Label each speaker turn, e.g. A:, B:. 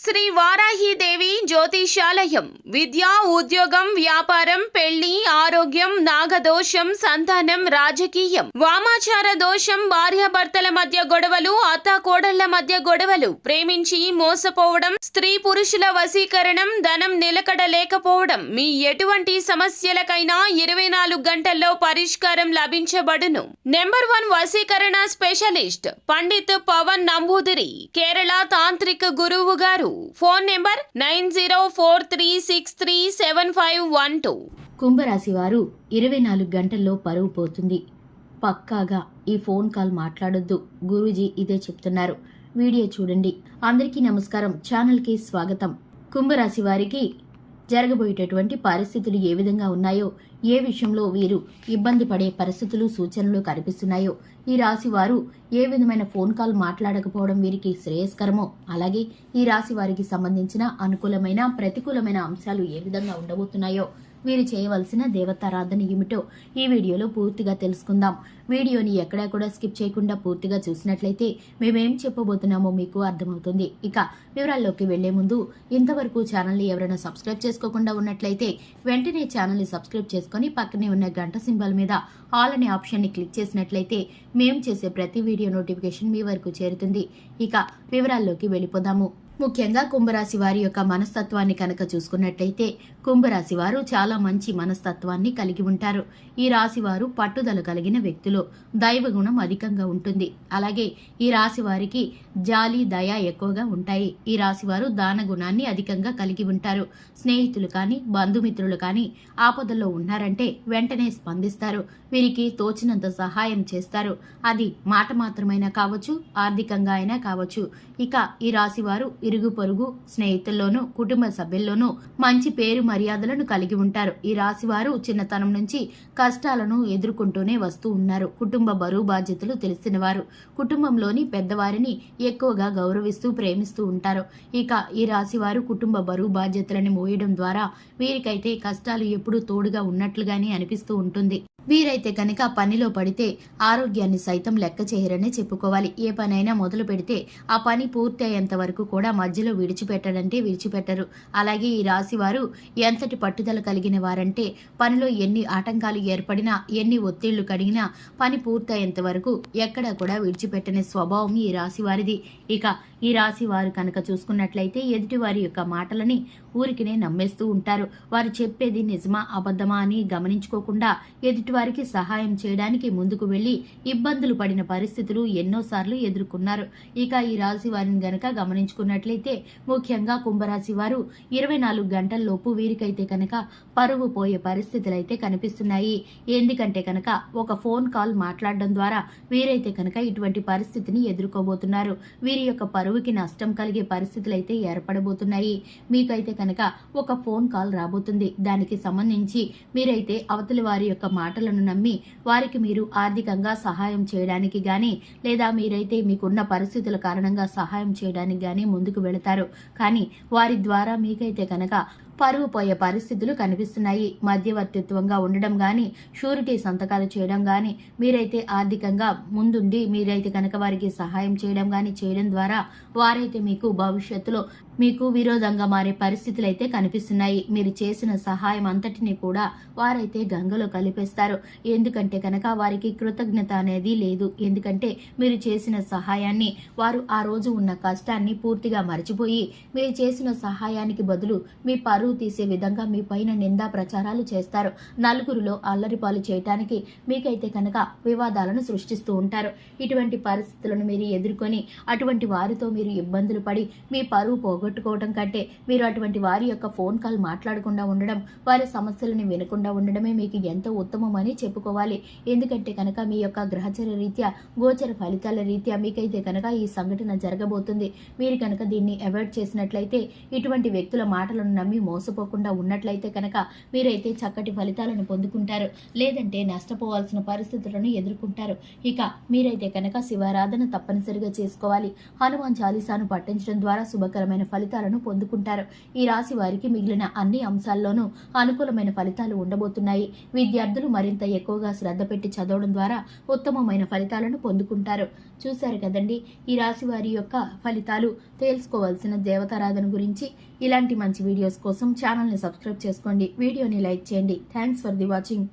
A: శ్రీ వారాహిదేవి జ్యోతిషాలయం విద్య, ఉద్యోగం, వ్యాపారం, పెళ్లి, ఆరోగ్యం, నాగదోషం, సంతానం, రాజకీయం, వామాచార దోషం, భార్యాభర్తల మధ్య గొడవలు, అత్తాకోడళ్ల మధ్య గొడవలు, ప్రేమించి మోసపోవడం, స్త్రీ పురుషుల వశీకరణం, ధనం నిలకడ లేకపోవడం, మీ ఎటువంటి సమస్యలకైనా 24 గంటల్లో పరిష్కారం లభించబడును. నెంబర్ 1 వశీకరణ స్పెషలిస్ట్ పండిత్ పవన్ నంబూదిరి, కేరళ తాంత్రిక గురువు గారు. Phone number 9043637512.
B: కుంభరాశి వారు 24 గంటల్లో పరువు పోతుంది. పక్కాగా ఈ ఫోన్ కాల్ మాట్లాడొద్దు, గురూజీ ఇదే చెప్తున్నారు. వీడియో చూడండి. అందరికీ నమస్కారం, ఛానల్కి స్వాగతం. కుంభరాశి వారికి జరగబోయేటటువంటి పరిస్థితులు ఏ విధంగా ఉన్నాయో, ఏ విషయంలో వీరు ఇబ్బంది పడే పరిస్థితులు, సూచనలు కనిపిస్తున్నాయో, ఈ రాశి వారు ఏ విధమైన ఫోన్ కాల్ మాట్లాడకపోవడం వీరికి శ్రేయస్కరమో, అలాగే ఈ రాశి వారికి సంబంధించిన అనుకూలమైన, ప్రతికూలమైన అంశాలు ఏ విధంగా ఉండబోతున్నాయో, వీరు చేయవలసిన దేవతారాధన ఏమిటో ఈ వీడియోలో పూర్తిగా తెలుసుకుందాం. వీడియోని ఎక్కడా కూడా స్కిప్ చేయకుండా పూర్తిగా చూసినట్లయితే మేమేం చెప్పబోతున్నామో మీకు అర్థమవుతుంది. ఇక వివరాల్లోకి వెళ్లే ముందు, ఇంతవరకు ఛానల్ని ఎవరైనా సబ్స్క్రైబ్ చేసుకోకుండా ఉన్నట్లయితే వెంటనే ఛానల్ని సబ్స్క్రైబ్ చేసుకుని పక్కనే ఉన్న గంట సింబల్ మీద ఆల్ అనే ఆప్షన్ని క్లిక్ చేసినట్లయితే మేము చేసే ప్రతి వీడియో నోటిఫికేషన్ మీ వరకు చేరుతుంది. ఇక వివరాల్లోకి వెళ్ళిపోదాము. ముఖ్యంగా కుంభరాశి వారి యొక్క మనస్తత్వాన్ని కనుక చూసుకున్నట్లయితే, కుంభరాశి వారు చాలా మంచి మనస్తత్వాన్ని కలిగి ఉంటారు. ఈ రాశి వారు పట్టుదల కలిగిన వ్యక్తులు, దైవగుణం అధికంగా ఉంటుంది. అలాగే ఈ రాశి వారికి జాలి, దయ ఎక్కువగా ఉంటాయి. ఈ రాశి వారు దాన గుణాన్ని అధికంగా కలిగి ఉంటారు. స్నేహితులు కానీ, బంధుమిత్రులు కానీ ఆపదల్లో ఉన్నారంటే వెంటనే స్పందిస్తారు. వీరికి తోచినంత సహాయం చేస్తారు. అది మాట మాత్రమైనా కావచ్చు, ఆర్థికంగా అయినా కావచ్చు. ఇక ఈ రాశి వారు ఇరుగు పొరుగు, స్నేహితుల్లోనూ, కుటుంబ సభ్యుల్లోనూ మంచి పేరు మర్యాదలను కలిగి ఉంటారు. ఈ రాశి వారు చిన్నతనం నుంచి కష్టాలను ఎదుర్కొంటూనే వస్తూ ఉన్నారు. కుటుంబ బరువు బాధ్యతలు తెలిసినవారు. కుటుంబంలోని పెద్దవారిని ఎక్కువగా గౌరవిస్తూ, ప్రేమిస్తూ ఉంటారు. ఇక ఈ రాశి వారు కుటుంబ బరువు బాధ్యతలను మోయడం ద్వారా వీరికైతే కష్టాలు ఎప్పుడూ తోడుగా ఉన్నట్లుగానే అనిపిస్తూ ఉంటుంది. వీరైతే కనుక పనిలో పడితే ఆరోగ్యాన్ని సైతం లెక్క చేయరనే చెప్పుకోవాలి. ఏ పనైనా మొదలు పెడితే ఆ పని పూర్తి అయ్యేంత వరకు కూడా మధ్యలో విడిచిపెట్టడంటే విడిచిపెట్టరు. అలాగే ఈ రాశి వారు ఎంతటి పట్టుదల కలిగిన వారంటే, పనిలో ఎన్ని ఆటంకాలు ఏర్పడినా, ఎన్ని ఒత్తిళ్లు కడిగినా పని పూర్తి అయ్యేంత వరకు ఎక్కడా కూడా విడిచిపెట్టని స్వభావం ఈ రాశి వారిది. ఇక ఈ రాశి వారు కనుక చూసుకున్నట్లయితే ఎదుటి వారి యొక్క మాటలని ఊరికినే నమ్మేస్తూ ఉంటారు. వారు చెప్పేది నిజమా అబద్ధమా అని గమనించుకోకుండా ఎదుటివారికి సహాయం చేయడానికి ముందుకు వెళ్లి ఇబ్బందులు పడిన పరిస్థితులు ఎన్నోసార్లు ఎదుర్కొన్నారు. ఇక ఈ రాశి వారిని గనక గమనించుకున్నట్లయితే, ముఖ్యంగా కుంభరాశి వారు 24 గంటల్లోపు వీరికైతే కనుక పరువు పోయే పరిస్థితులు అయితే కనిపిస్తున్నాయి. ఎందుకంటే కనుక ఒక ఫోన్ కాల్ మాట్లాడడం ద్వారా వీరైతే కనుక ఇటువంటి పరిస్థితిని ఎదుర్కోబోతున్నారు. వీరి యొక్క పరువుకి నష్టం కలిగే పరిస్థితులు అయితే ఏర్పడబోతున్నాయి. మీకైతే కనుక ఒక ఫోన్ కాల్ రాబోతుంది. దానికి సంబంధించి మీరైతే అవతలి వారి యొక్క మాటలను నమ్మి వారికి మీరు ఆర్థికంగా సహాయం చేయడానికి గాని, లేదా మీరైతే మీకున్న పరిస్థితుల కారణంగా సహాయం చేయడానికి గాని ముందుకు వెళతారు. కానీ వారి ద్వారా మీకైతే కనుక పరువు పోయే పరిస్థితులు కనిపిస్తున్నాయి. మధ్యవర్తిత్వంగా ఉండడం గాని, షూరిటీ సంతకాలు చేయడం గాని, మీరైతే ఆర్థికంగా ముందుండి మీరైతే కనుక వారికి సహాయం చేయడం గాని చేయడం ద్వారా వారైతే మీకు భవిష్యత్తులో మీకు విరోధంగా మారే పరిస్థితులు అయితే కనిపిస్తున్నాయి. మీరు చేసిన సహాయం అంతటిని కూడా వారైతే గంగలో కలిపేస్తారు. ఎందుకంటే కనుక వారికి కృతజ్ఞత అనేది లేదు. ఎందుకంటే మీరు చేసిన సహాయాన్ని, వారు ఆ రోజు ఉన్న కష్టాన్ని పూర్తిగా మర్చిపోయి మీరు చేసిన సహాయానికి బదులు మీ పరువు తీసే విధంగా మీ పైన నిందా ప్రచారాలు చేస్తారు. నలుగురిలో అల్లరిపాలు చేయటానికి మీకైతే కనుక వివాదాలను సృష్టిస్తూ ఉంటారు. ఇటువంటి పరిస్థితులను మీరు ఎదుర్కొని అటువంటి వారితో మీరు ఇబ్బందులు పడి మీ పరువు పోగొట్టుకోవడం కంటే మీరు అటువంటి వారి యొక్క ఫోన్ కాల్ మాట్లాడకుండా ఉండడం, వారి సమస్యలను వినకుండా ఉండడమే మీకు ఎంతో ఉత్తమమని చెప్పుకోవాలి. ఎందుకంటే కనుక మీ యొక్క గ్రహచర రీత్యా, గోచర ఫలితాల రీత్యా మీకైతే కనుక ఈ సంఘటన జరగబోతుంది. మీరు కనుక దీన్ని అవాయిడ్ చేసినట్లయితే, ఇటువంటి వ్యక్తుల మాటలను నమ్మి మోసపోకుండా ఉన్నట్లయితే కనుక మీరైతే చక్కటి ఫలితాలను పొందుకుంటారు. లేదంటే నష్టపోవాల్సిన పరిస్థితులను ఎదుర్కొంటారు. ఇక మీరైతే కనుక శివారాధన తప్పనిసరిగా చేసుకోవాలి. హనుమాన్ చాలీసాను పఠించడం ద్వారా శుభకరమైన ఫలితాలు ఫలితాలను పొందుకుంటారు. ఈ రాశి వారికి మిగిలిన అన్ని అంశాల్లోనూ అనుకూలమైన ఫలితాలు ఉండబోతున్నాయి. విద్యార్థులు మరింత ఎక్కువగా శ్రద్ధ పెట్టి చదవడం ద్వారా ఉత్తమమైన ఫలితాలను పొందుకుంటారు. చూశారు కదండి, ఈ రాశి వారి యొక్క ఫలితాలు. తెలుసుకోవాల్సిన దేవతారాధన గురించి ఇలాంటి మంచి వీడియోస్ కోసం ఛానల్ని సబ్స్క్రైబ్ చేసుకోండి. వీడియోని లైక్ చేయండి. Thanks for the watching.